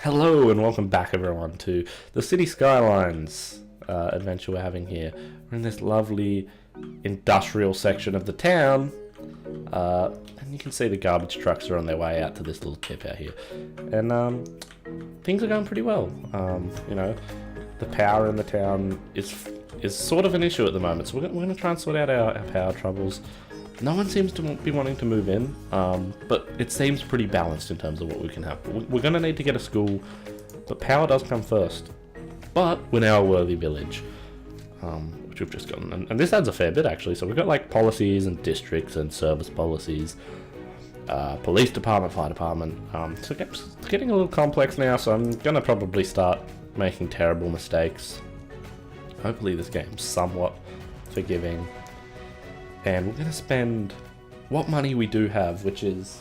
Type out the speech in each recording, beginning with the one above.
Hello and welcome back everyone to the City Skylines adventure we're having here. We're in this lovely industrial section of the town, and you can see the garbage trucks are on their way out to this little tip out here. And things are going pretty well. You know, the power in the town is sort of an issue at the moment, so we're going to try and sort out our power troubles. No one seems to be wanting to move in, but it seems pretty balanced in terms of what we can have. We're going to need to get a school, but power does come first. But we're now a worthy village, which we've just gotten. And this adds a fair bit, actually. So we've got, like, policies and districts and service policies, police department, fire department. So it's getting a little complex now, so I'm going to probably start making terrible mistakes. Hopefully this game's somewhat forgiving. And we're going to spend what money we do have, which is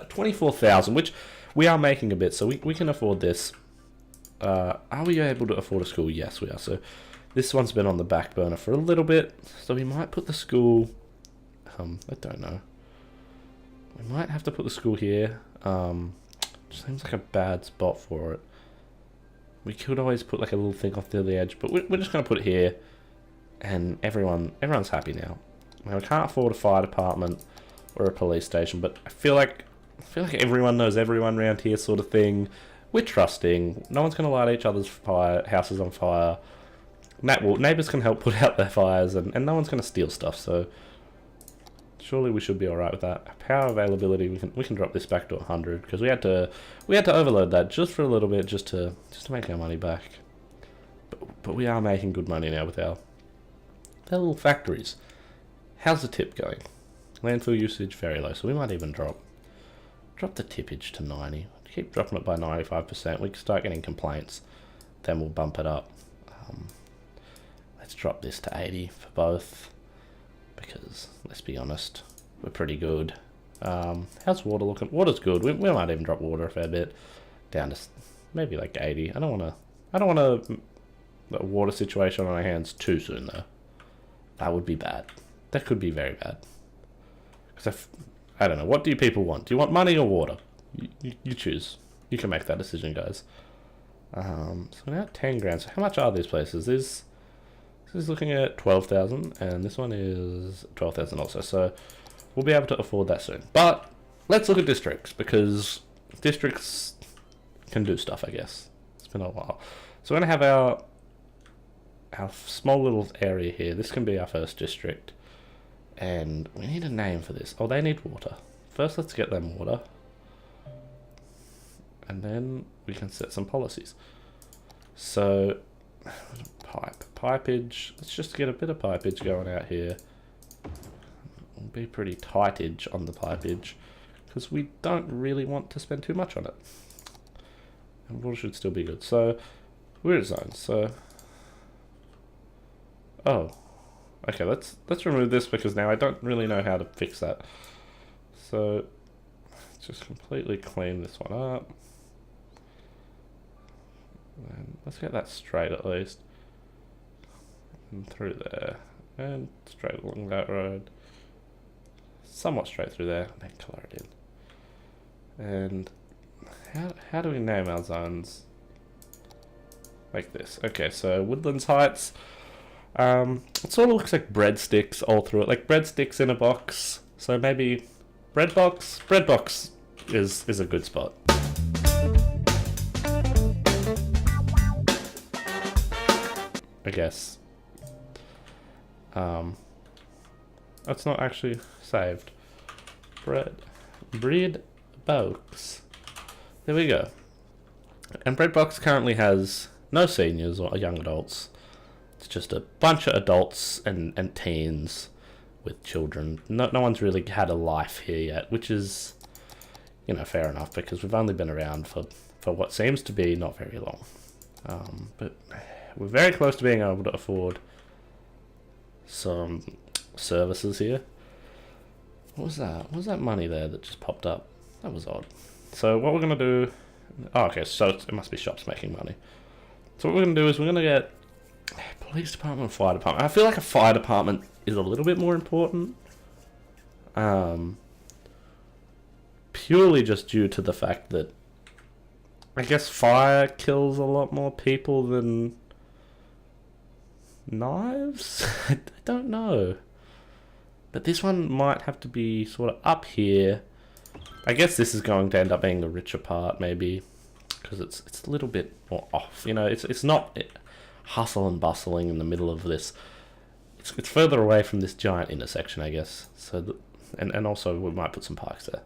24,000, which we are making a bit, so we can afford this. Are we able to afford a school? Yes, we are. So this one's been on the back burner for a little bit, so we might put the school... I don't know. We might have to put the school here. Seems like a bad spot for it. We could always put like a little thing off the other edge, but we're just going to put it here. And everyone's happy now. I mean, we can't afford a fire department or a police station, but I feel like everyone knows everyone around here, sort of thing. We're trusting. No one's gonna light each other's houses on fire. Neighbors can help put out their fires, and no one's gonna steal stuff. So surely we should be all right with that. Power availability, we can drop this back to 100 because we had to overload that just for a little bit, just to make our money back. But we are making good money now with our little factories. How's the tip going? Landfill usage very low, so we might even drop the tippage to 90. Keep dropping it by 95%. We can start getting complaints, then we'll bump it up. Let's drop this to 80 for both, because let's be honest, we're pretty good. How's water looking? Water's good. We might even drop water a fair bit down to maybe like 80. I don't want a water situation on our hands too soon though. That would be bad. That could be very bad. Because I don't know. What do you people want? Do you want money or water? You choose. You can make that decision, guys. So now 10 grand. So how much are these places? This is looking at 12,000, and this one is 12,000 also. So we'll be able to afford that soon. But let's look at districts, because districts can do stuff, I guess. It's been a while. So we're going to have our small little area here. This can be our first district, and we need a name for this. Oh, they need water. First, let's get them water, and then we can set some policies. So, pipage. Let's just get a bit of pipage going out here. It'll be pretty tightage on the pipage, because we don't really want to spend too much on it. And water should still be good. So, we're at zones. So. Oh, okay, let's remove this, because now I don't really know how to fix that. So let's just completely clean this one up. And let's get that straight at least. And through there. And straight along that road. Somewhat straight through there. And then colour it in. And how do we name our zones? Like this. Okay, so Woodlands Heights. It sort of looks like breadsticks all through it, like breadsticks in a box. So maybe bread box. Bread box is a good spot. I guess. That's not actually saved. Bread box. There we go. And bread box currently has no seniors or young adults. It's just a bunch of adults and teens with children. No one's really had a life here yet, which is, you know, fair enough, because we've only been around for what seems to be not very long. But we're very close to being able to afford some services here. What was that? What was that money there that just popped up? That was odd. So what we're going to do... Oh, okay, so it must be shops making money. So what we're going to do is we're going to get police department and fire department. I feel like a fire department is a little bit more important. purely just due to the fact that I guess fire kills a lot more people than knives? I don't know. But this one might have to be sort of up here. I guess this is going to end up being the richer part, maybe, because it's a little bit more off. You know, it's not hustle and bustling in the middle of this. It's further away from this giant intersection, I guess. So, and also we might put some parks there,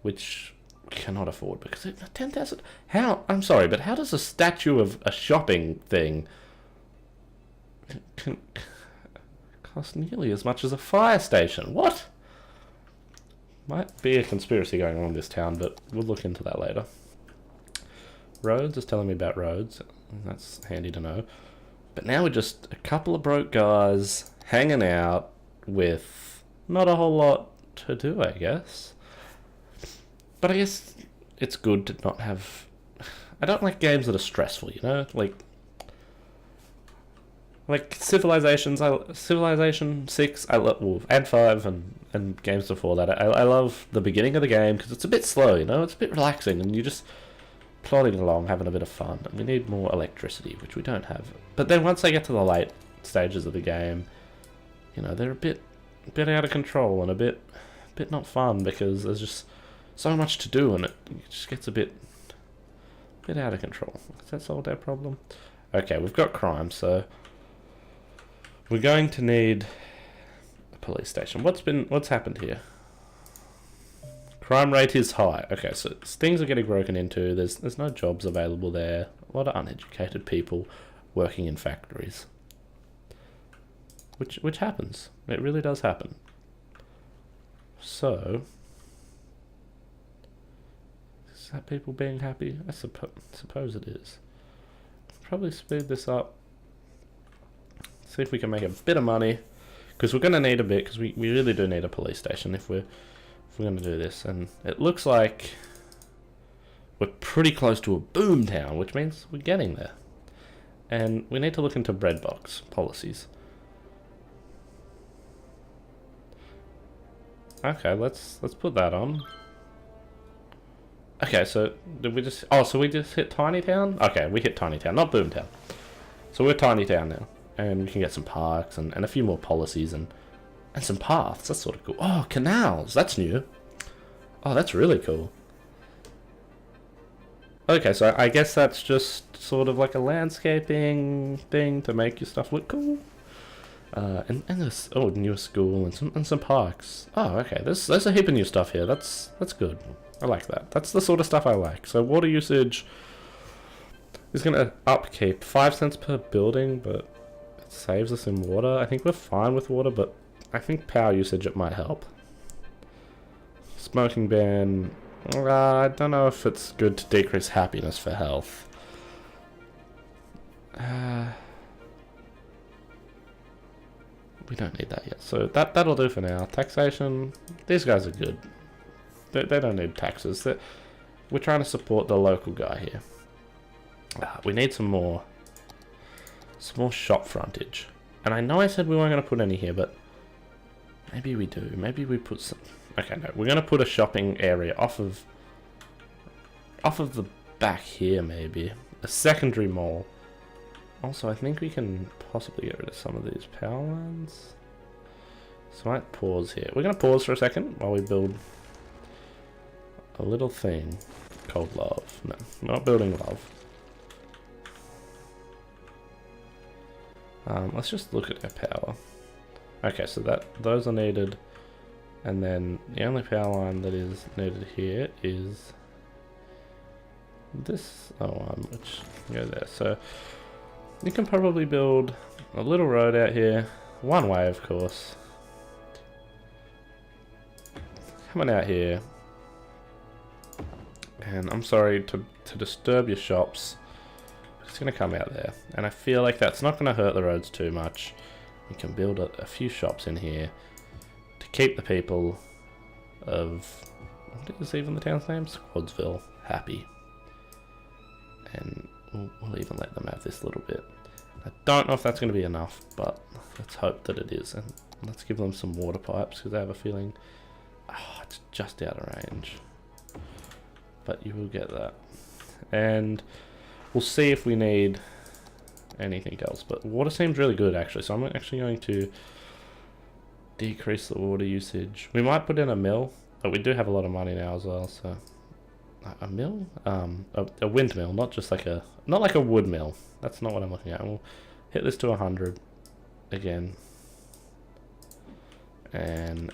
which we cannot afford because 10,000. How? I'm sorry, but how does a statue of a shopping thing can cost nearly as much as a fire station? What? Might be a conspiracy going on in this town, but we'll look into that later. Roads is telling me about roads. That's handy to know. But now we're just a couple of broke guys hanging out with not a whole lot to do, I guess. But I guess it's good to not have... I don't like games that are stressful, you know? Like Civilization 6, I love, and 5, and games before that. I love the beginning of the game because it's a bit slow, you know? It's a bit relaxing, and you're just plodding along, having a bit of fun. And we need more electricity, which we don't have. But then once they get to the late stages of the game, you know, they're a bit out of control and a bit not fun because there's just so much to do, and it just gets a bit out of control. Does that solve that problem? Okay, we've got crime, so we're going to need a police station. What's happened here? Crime rate is high. Okay, so things are getting broken into. There's no jobs available there. A lot of uneducated people working in factories. Which happens. It really does happen. So, is that people being happy? I suppose it is. Probably speed this up. See if we can make a bit of money, because we're going to need a bit, because we really do need a police station if we're going to do this. And it looks like we're pretty close to a boom town, which means we're getting there. And we need to look into bread box policies. Okay, let's put that on. Okay, so did we just... Oh, so we just hit Tiny Town? Okay, we hit Tiny Town, not Boom Town. So we're Tiny Town now. And we can get some parks and a few more policies and some paths. That's sort of cool. Oh, canals. That's new. Oh, that's really cool. Okay, so I guess that's just sort of like a landscaping thing to make your stuff look cool. And this new school and some parks. Oh, okay. There's a heap of new stuff here. That's good. I like that. That's the sort of stuff I like. So water usage is gonna upkeep 5 cents per building, but it saves us in water. I think we're fine with water, but I think power usage it might help. Smoking ban. I don't know if it's good to decrease happiness for health. We don't need that yet, so that'll do for now. Taxation, these guys are good. They don't need taxes. We're trying to support the local guy here. We need some more shop frontage. And I know I said we weren't going to put any here, but maybe we do. Maybe we put some... Okay, no, we're going to put a shopping area off of the back here, maybe. A secondary mall. Also, I think we can possibly get rid of some of these power lines. So I might pause here. We're going to pause for a second while we build a little thing called love. No, we're not building love. Let's just look at our power. Okay, so those are needed. And then the only power line that is needed here is this one, which can go there. So you can probably build a little road out here, one way of course. Coming out here. And I'm sorry to disturb your shops. It's going to come out there. And I feel like that's not going to hurt the roads too much. We can build a few shops in here to keep the people of... What is even the town's name? Squadsville happy. And we'll even let them have this little bit. I don't know if that's going to be enough, but let's hope that it is. And let's give them some water pipes, because I have a feeling... Oh, it's just out of range. but you will get that. And we'll see if we need anything else. But water seems really good, actually. So I'm actually going to decrease the water usage. We might put in a mill, but we do have a lot of money now as well. So a mill, a windmill, not like a wood mill. That's not what I'm looking at. We'll hit this to 100 again, and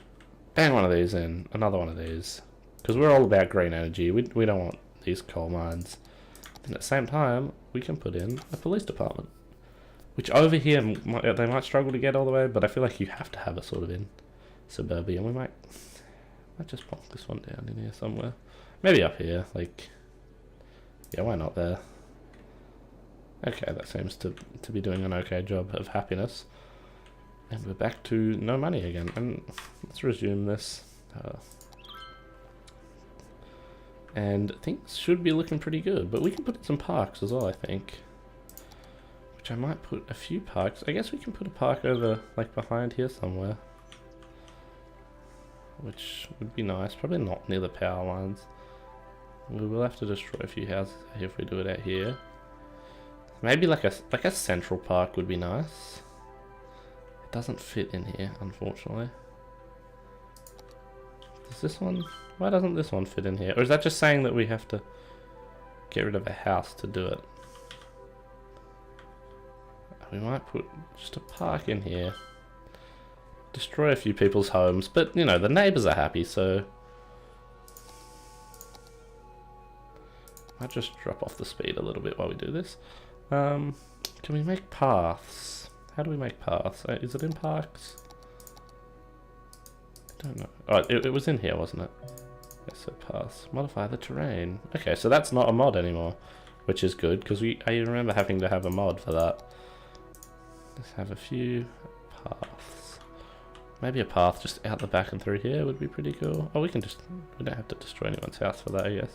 bang one of these in, another one of these, because we're all about green energy. We don't want these coal mines. And at the same time, we can put in a police department, which over here they might struggle to get all the way, but I feel like you have to have it sort of in suburbia. And we might just plonk this one down in here somewhere, maybe up here. Like, yeah, why not there? Okay, that seems to be doing an okay job of happiness. And we're back to no money again. And let's resume this. And things should be looking pretty good. But we can put in some parks as well, I think. Which I might put a few parks. I guess we can put a park over, like, behind here somewhere. Which would be nice. Probably not near the power lines. We will have to destroy a few houses if we do it out here. Maybe like a central park would be nice. It doesn't fit in here, unfortunately. Does this one? Why doesn't this one fit in here? Or is that just saying that we have to get rid of a house to do it? We might put just a park in here. Destroy a few people's homes, but you know, the neighbors are happy, so I'll just drop off the speed a little bit while we do this. Can we make paths? How do we make paths? Is it in parks? I don't know. Oh, it was in here, wasn't it? Okay, so paths. Modify the terrain. Okay, so that's not a mod anymore, which is good, because I remember having to have a mod for that. Let's have a few paths. Maybe a path just out the back and through here would be pretty cool. Oh, we don't have to destroy anyone's house for that, I guess.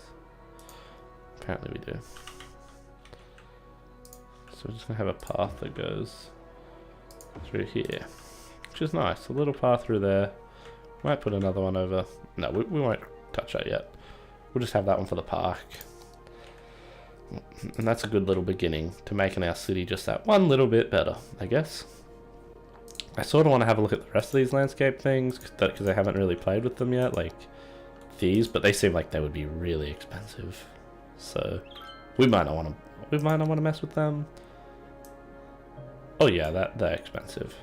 Apparently we do. So we're just going to have a path that goes through here, which is nice. A little path through there. Might put another one over. No, we won't touch that yet. We'll just have that one for the park. And that's a good little beginning to making our city just that one little bit better, I guess. I sort of want to have a look at the rest of these landscape things, because I haven't really played with them yet, like these, but they seem like they would be really expensive. So we might not want to mess with them. Oh yeah, they're expensive.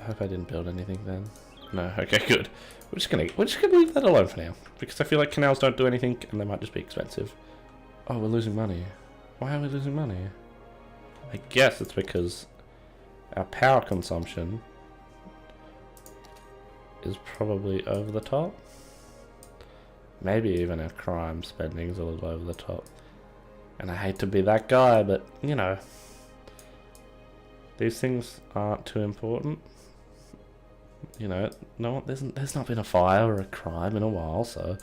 I hope I didn't build anything then. No, okay, good. We're just gonna leave that alone for now, because I feel like canals don't do anything and they might just be expensive. Oh, we're losing money. Why are we losing money? I guess it's because our power consumption is probably over the top. Maybe even our crime spending is a little over the top. And I hate to be that guy, but you know, these things aren't too important. You know, there's not been a fire or a crime in a while, so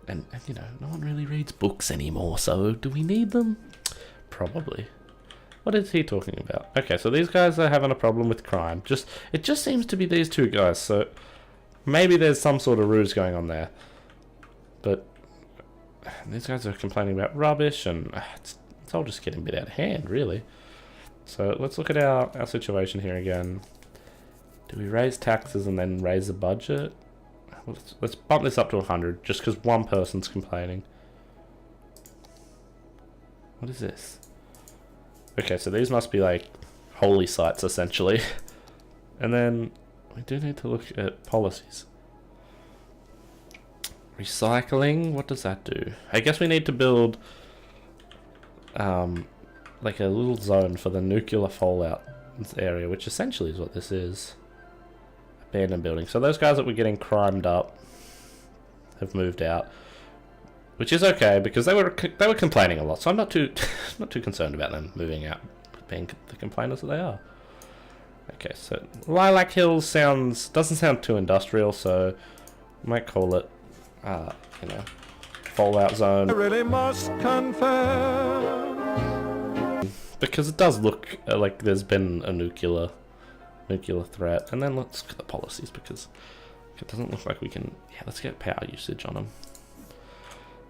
and you know, no one really reads books anymore, so do we need them? Probably. What is he talking about? Okay, so these guys are having a problem with crime. It just seems to be these two guys, so maybe there's some sort of ruse going on there. But these guys are complaining about rubbish, and it's all just getting a bit out of hand, really. So let's look at our situation here again. Do we raise taxes and then raise the budget? Let's bump this up to 100, just because one person's complaining. What is this? Okay, so these must be like holy sites, essentially. And then we do need to look at policies. Recycling, what does that do? I guess we need to build like a little zone for the nuclear fallout area, which essentially is what this is. Abandoned building. So those guys that were getting crimed up have moved out, which is okay because they were complaining a lot. So I'm not too concerned about them moving out, being the complainers that they are. Okay, so Lilac Hills doesn't sound too industrial, so I might call it you know, fallout zone. I really must confess, because it does look like there's been a nuclear threat. And then let's look at the policies, because It doesn't look like we can... Yeah, let's get power usage on them.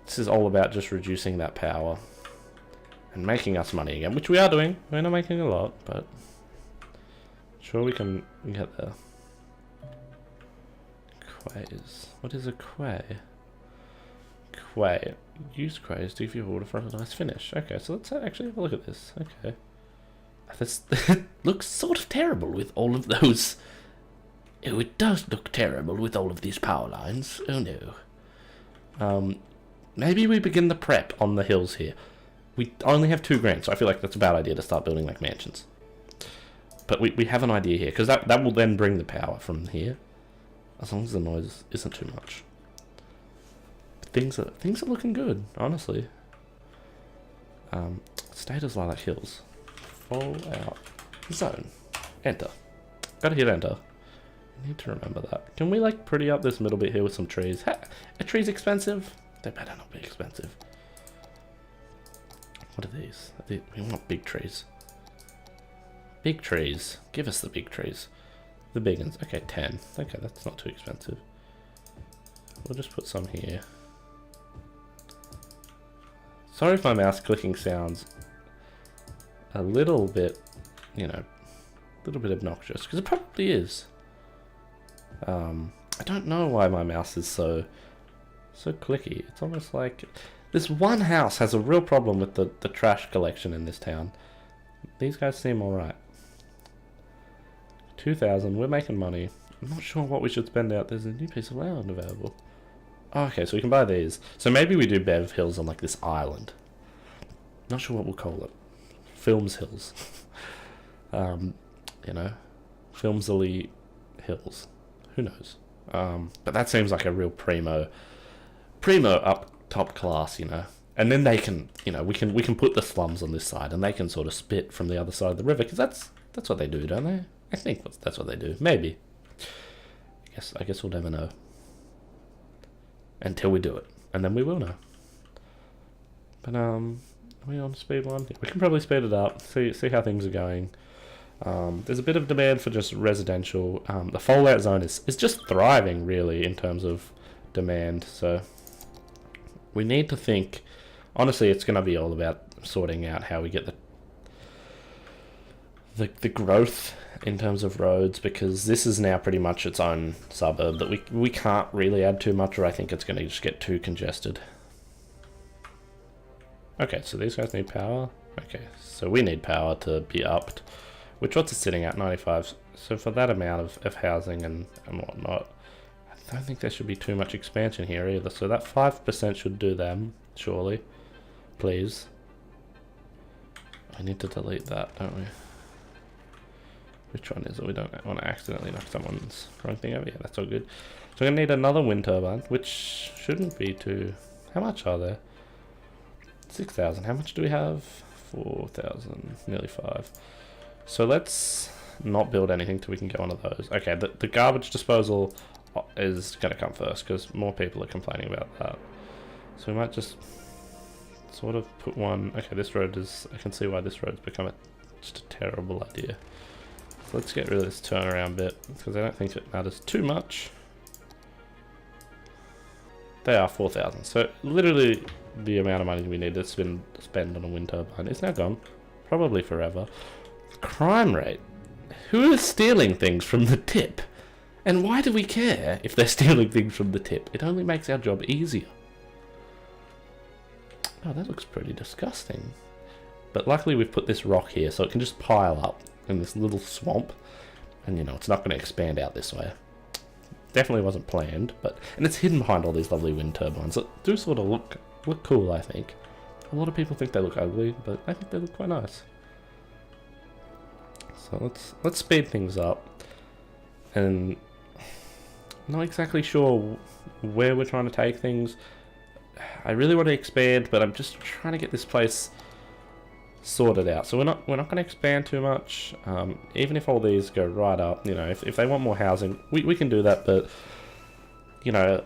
This is all about just reducing that power and making us money again, which we are doing. We're not making a lot, but sure we can get there. Quays. What is a quay? Quay. Use quays to give you order for a nice finish. Okay, so let's actually have a look at this. Okay. This looks sort of terrible with all of those. Oh, it does look terrible with all of these power lines. Oh no. Maybe we begin the prep on the hills here. We only have 2 grand, so I feel like that's a bad idea to start building like mansions. But we have an idea here, because that will then bring the power from here. As long as the noise isn't too much. Things are looking good, honestly. Status lilac hills. Fallout zone. Enter. Gotta hit enter. I need to remember that. Can we like pretty up this middle bit here with some trees? Are trees expensive? They better not be expensive. What are these? We want big trees. Big trees. Give us the big trees. The big ones. Okay, 10. Okay, that's not too expensive. We'll just put some here. Sorry if my mouse clicking sounds a little bit, you know, a little bit obnoxious, because it probably is. I don't know why my mouse is so clicky. It's almost like this one house has a real problem with the trash collection in this town. These guys seem alright. 2,000, we're making money. I'm not sure what we should spend out. There's a new piece of land available. Oh, okay, so we can buy these. So maybe we do Bev Hills on like this island. Not sure what we'll call it. Films Hills. You know, Filmsily Hills. Who knows? But that seems like a real primo up top class, you know. And then they can, you know, we can put the slums on this side, and they can sort of spit from the other side of the river, because that's what they do, don't they? I think that's what they do. Maybe. I guess we'll never know until we do it, and then we will know. But are we on speed 1? We can probably speed it up. See how things are going. There's a bit of demand for just residential. The Fallout zone is just thriving, really, in terms of demand. So we need to think. Honestly, it's going to be all about sorting out how we get the growth in terms of roads, because this is now pretty much its own suburb that we can't really add too much, or I think it's going to just get too congested. Okay, so these guys need power. Okay, so we need power to be upped. Which what's it sitting at? 95. So for that amount of housing and whatnot, I don't think there should be too much expansion here either. So that 5% should do them, surely. Please. I need to delete that, don't we? Which one is it? We don't want to accidentally knock someone's wrong thing over. Yeah, that's all good. So we're going to need another wind turbine, which shouldn't be too... How much are there? 6,000. How much do we have? 4,000. Nearly 5. So let's not build anything till we can get one of those. Okay, the garbage disposal is going to come first, because more people are complaining about that. So we might just sort of put one... Okay, this road is... I can see why this road's become just a terrible idea. So let's get rid of this turnaround bit, because I don't think it matters too much. They are 4,000. So literally the amount of money we need to spend on a wind turbine is now gone. Probably forever. Crime rate. Who is stealing things from the tip? And why do we care if they're stealing things from the tip? It only makes our job easier. Oh, that looks pretty disgusting. But luckily we've put this rock here, so it can just pile up in this little swamp. And, you know, it's not going to expand out this way. Definitely wasn't planned, but... And it's hidden behind all these lovely wind turbines that do sort of look cool, I think. A lot of people think they look ugly, but I think they look quite nice. So let's speed things up. And... I'm not exactly sure where we're trying to take things. I really want to expand, but I'm just trying to get this place sorted out. So we're not going to expand too much. Even if all these go right up, you know, if they want more housing, we can do that. But you know,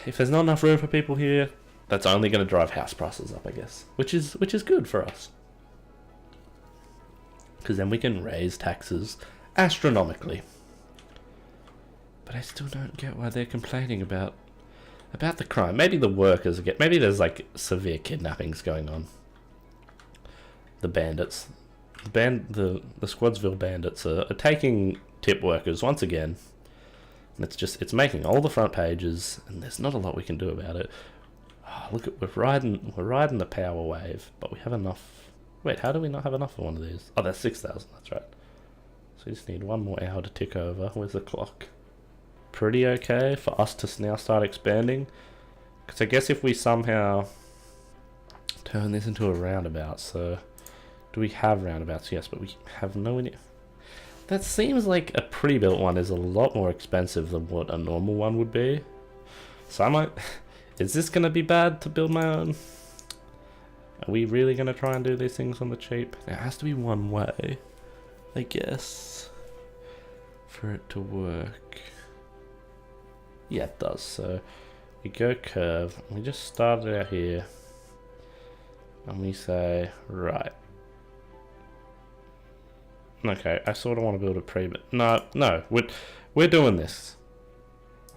if there's not enough room for people here, that's only going to drive house prices up, I guess, which is good for us, because then we can raise taxes astronomically. But I still don't get why they're complaining about the crime. Maybe the workers get. Maybe there's like severe kidnappings going on. The bandits, the Squadsville bandits are taking tip workers once again. And it's making all the front pages, and there's not a lot we can do about it. Oh, look at we're riding the power wave, but we have enough. Wait, how do we not have enough of one of these? Oh, that's 6,000. That's right. So we just need one more hour to tick over. Where's the clock? Pretty okay for us to now start expanding. Because I guess if we somehow turn this into a roundabout, so do we have roundabouts? Yes, but we have no idea. That seems like a pre-built one is a lot more expensive than what a normal one would be. So I might... Is this going to be bad to build my own? Are we really going to try and do these things on the cheap? There has to be one way, I guess, for it to work. Yeah, it does. So we go curve. We just start it out here. And we say, right. Okay, I sort of want to build a pre, but no, we're doing this.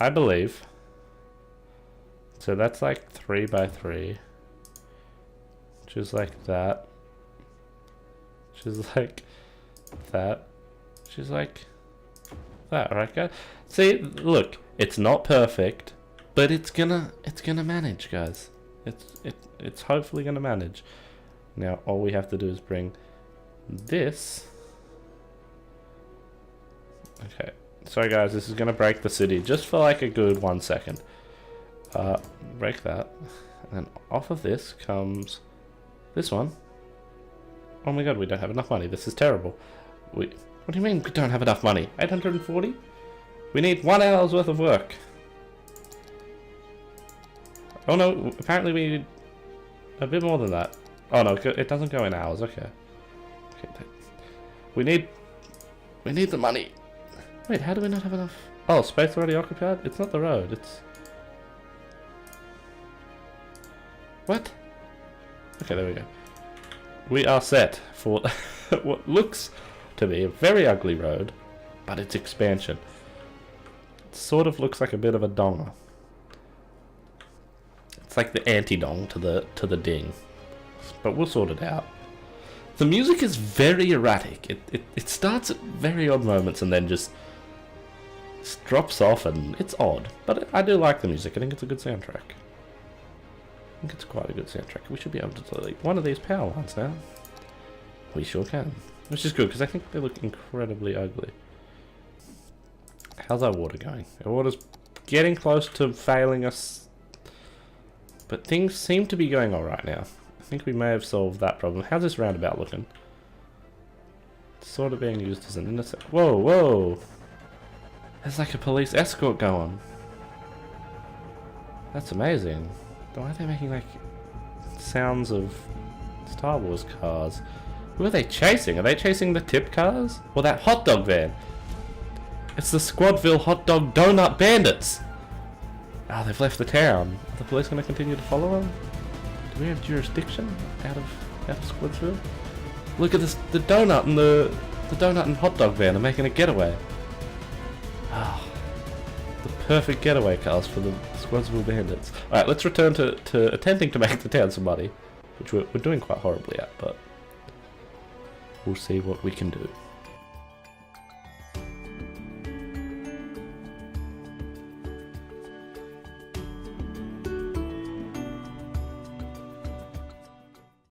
I believe. So that's like 3 by 3, which is like that, which is like that, which is like that, right guys? See, look, it's not perfect, but it's gonna manage, guys. It's hopefully gonna manage. Now all we have to do is bring this. Okay, sorry guys, this is gonna break the city just for like a good 1 second. Break that, and then off of this comes this one. Oh my god, we don't have enough money. This is terrible. What do you mean we don't have enough money? 840? We need 1 hour's worth of work. Oh no, apparently we need a bit more than that. Oh no, it doesn't go in hours. Okay. We need the money. Wait, how do we not have enough? Oh, space already occupied? It's not the road, it's... What? Okay, there we go. We are set for what looks to be a very ugly road, but it's expansion. It sort of looks like a bit of a donger. It's like the anti-dong to the ding. But we'll sort it out. The music is very erratic. It starts at very odd moments and then just drops off, and it's odd. But I do like the music. I think it's a good soundtrack. I think it's quite a good soundtrack. We should be able to delete one of these power lines now. We sure can. Which is good, because I think they look incredibly ugly. How's our water going? Our water's getting close to failing us. But things seem to be going alright now. I think we may have solved that problem. How's this roundabout looking? It's sort of being used as an intercept. Whoa, whoa! There's like a police escort going. That's amazing. Why are they making like sounds of Star Wars cars? Who are they chasing? Are they chasing the tip cars? Or that hot dog van? It's the Squadsville Hotdog Donut Bandits! Oh, they've left the town. Are the police going to continue to follow them? Do we have jurisdiction out of Squadsville? Look at this, the donut and the donut and hot dog van are making a getaway. Oh, the perfect getaway cars for the Squadsville bandits. Alright, let's return to attempting to make the town some money, which we're doing quite horribly at, but we'll see what we can do.